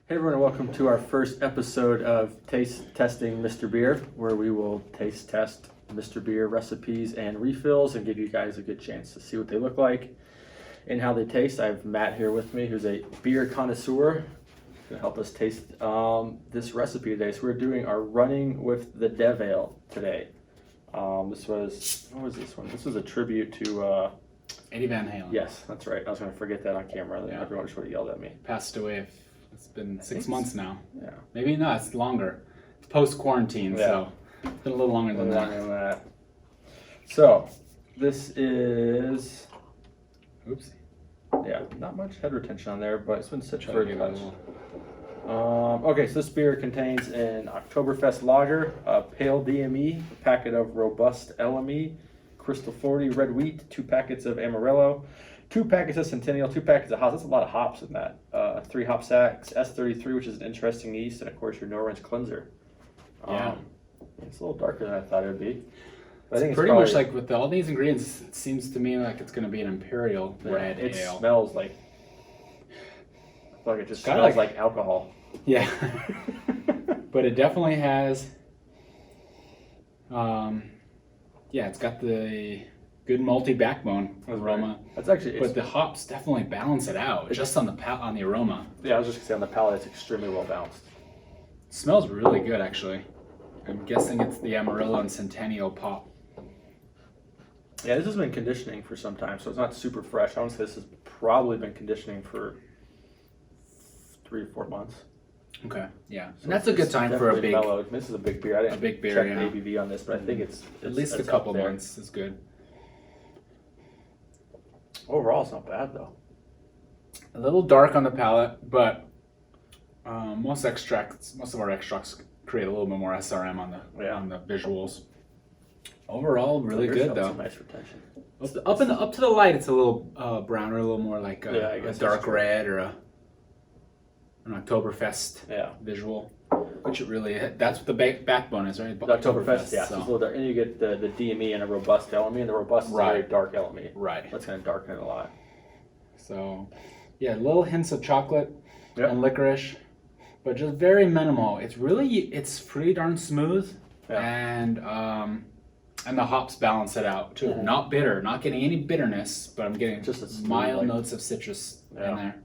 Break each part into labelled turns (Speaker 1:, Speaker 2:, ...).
Speaker 1: Hey everyone, and welcome to our first episode of Taste Testing Mr.Beer, where we will taste test Mr.Beer recipes and refills and give you guys a good chance to see what they look like and how they taste. I have Matt here with me, who's a beer connoisseur, to help us taste this recipe today. So we're doing our Running with the Dev Ale today. What was this one? This was a tribute to
Speaker 2: Eddie Van Halen.
Speaker 1: Yes, that's right. I was going to forget that on camera.
Speaker 2: Yeah.
Speaker 1: Everyone just would have yelled at me.
Speaker 2: Passed away. It's been 6 months now.
Speaker 1: Yeah.
Speaker 2: Maybe not. It's longer. It's post quarantine, so it's been a little longer than that.
Speaker 1: So this is,
Speaker 2: Oopsie.
Speaker 1: yeah, not much head retention on there, but it's been such
Speaker 2: Try
Speaker 1: for
Speaker 2: to
Speaker 1: a
Speaker 2: give it a
Speaker 1: touch.
Speaker 2: little.
Speaker 1: Okay, so this beer contains an Oktoberfest lager, a pale DME, a packet of robust LME, Crystal 40 red wheat, 2 packets of Amarillo, 2 packets of Centennial, 2 packets of hops. That's a lot of hops in that. 3 hop sacks, S33, which is an interesting yeast, and of course your no-rinse cleanser.
Speaker 2: Yeah.
Speaker 1: It's a little darker than I thought it would be. But I think
Speaker 2: It's pretty much like with all these ingredients, it seems to me like it's going to be an imperial red
Speaker 1: it
Speaker 2: ale.
Speaker 1: smells like, I feel like it just
Speaker 2: Kinda
Speaker 1: smells like alcohol.
Speaker 2: Yeah. But it definitely has, it's got the good malty backbone aroma.
Speaker 1: That's actually,
Speaker 2: But the hops definitely balance it out just on the aroma.
Speaker 1: yeah, I was just gonna say on the palate, it's extremely well balanced.
Speaker 2: It smells really good, actually. I'm guessing it's the Amarillo and Centennial pop.
Speaker 1: Yeah, this has been conditioning for some time, so it's not super fresh. I would say this has probably been conditioning for 3 to 4 months.
Speaker 2: Okay, yeah,
Speaker 1: So
Speaker 2: and that's a good
Speaker 1: it's
Speaker 2: time for a
Speaker 1: definitely
Speaker 2: big,
Speaker 1: mellowed. This is a big beer. I didn't
Speaker 2: big beer,
Speaker 1: check
Speaker 2: yeah.
Speaker 1: the ABV on this, but I think it's
Speaker 2: at least a
Speaker 1: it's
Speaker 2: couple
Speaker 1: up there.
Speaker 2: months is good.
Speaker 1: Overall, it's not bad though.
Speaker 2: A little dark on the palate, but most of our extracts create a little bit more SRM on the visuals. Overall, really good though.
Speaker 1: Some nice retention.
Speaker 2: Up to the light, it's a little browner, a little more like
Speaker 1: Yeah, I
Speaker 2: a
Speaker 1: guess
Speaker 2: dark
Speaker 1: that's true.
Speaker 2: red or an Oktoberfest
Speaker 1: Yeah.
Speaker 2: visual, which it really that's what the backbone is, right?
Speaker 1: The Oktoberfest, yeah. So
Speaker 2: so-
Speaker 1: it's a little dark. And you get the DME and a robust LME, and the robust is a very
Speaker 2: Right.
Speaker 1: dark LME.
Speaker 2: Right.
Speaker 1: That's going to darken it a lot.
Speaker 2: So, yeah, little hints of chocolate
Speaker 1: Yep.
Speaker 2: and licorice, but just very minimal. It's pretty darn smooth, and the hops balance it out too.
Speaker 1: Mhm.
Speaker 2: Not bitter, not getting any bitterness, but I'm getting
Speaker 1: Just a smooth,
Speaker 2: mild
Speaker 1: like-
Speaker 2: notes of citrus
Speaker 1: Yeah.
Speaker 2: in there.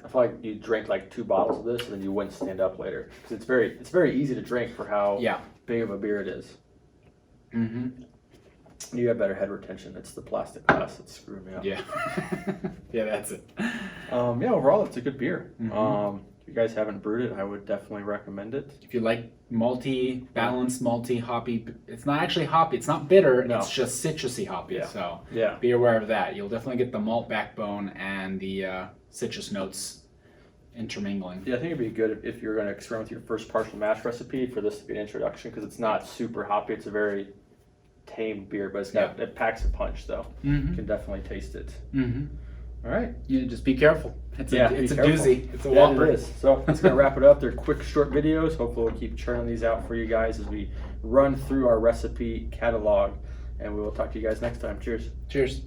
Speaker 1: I feel like you drink like 2 bottles of this, and then you wouldn't stand up later because it's very easy to drink for how
Speaker 2: Yeah.
Speaker 1: big of a beer it is.
Speaker 2: Mm-hmm.
Speaker 1: You have better head retention. It's the plastic glass that's screwing me up.
Speaker 2: Yeah. Yeah, that's it.
Speaker 1: Yeah, overall, it's a good beer.
Speaker 2: Mhm.
Speaker 1: If you guys haven't brewed it, I would definitely recommend it.
Speaker 2: If you like balanced, malty, hoppy, it's not actually hoppy. It's not bitter.
Speaker 1: No.
Speaker 2: It's just citrusy hoppy.
Speaker 1: Yeah.
Speaker 2: So
Speaker 1: Yeah.
Speaker 2: be aware of that. You'll definitely get the malt backbone and the citrus notes intermingling.
Speaker 1: Yeah, I think it'd be good if you're going to experiment with your first partial mash recipe for this to be an introduction because it's not super hoppy. It's a very tame beer, but it packs a punch, though.
Speaker 2: Mm-hmm.
Speaker 1: You can definitely taste it.
Speaker 2: Mm-hmm.
Speaker 1: All right.
Speaker 2: You just be careful. It's
Speaker 1: Yeah,
Speaker 2: a
Speaker 1: be careful.
Speaker 2: doozy. It's a
Speaker 1: Yeah,
Speaker 2: whopper.
Speaker 1: it is. So that's going to wrap it up. They're quick, short videos. Hopefully we'll keep churning these out for you guys as we run through our recipe catalog. And we will talk to you guys next time. Cheers.
Speaker 2: Cheers.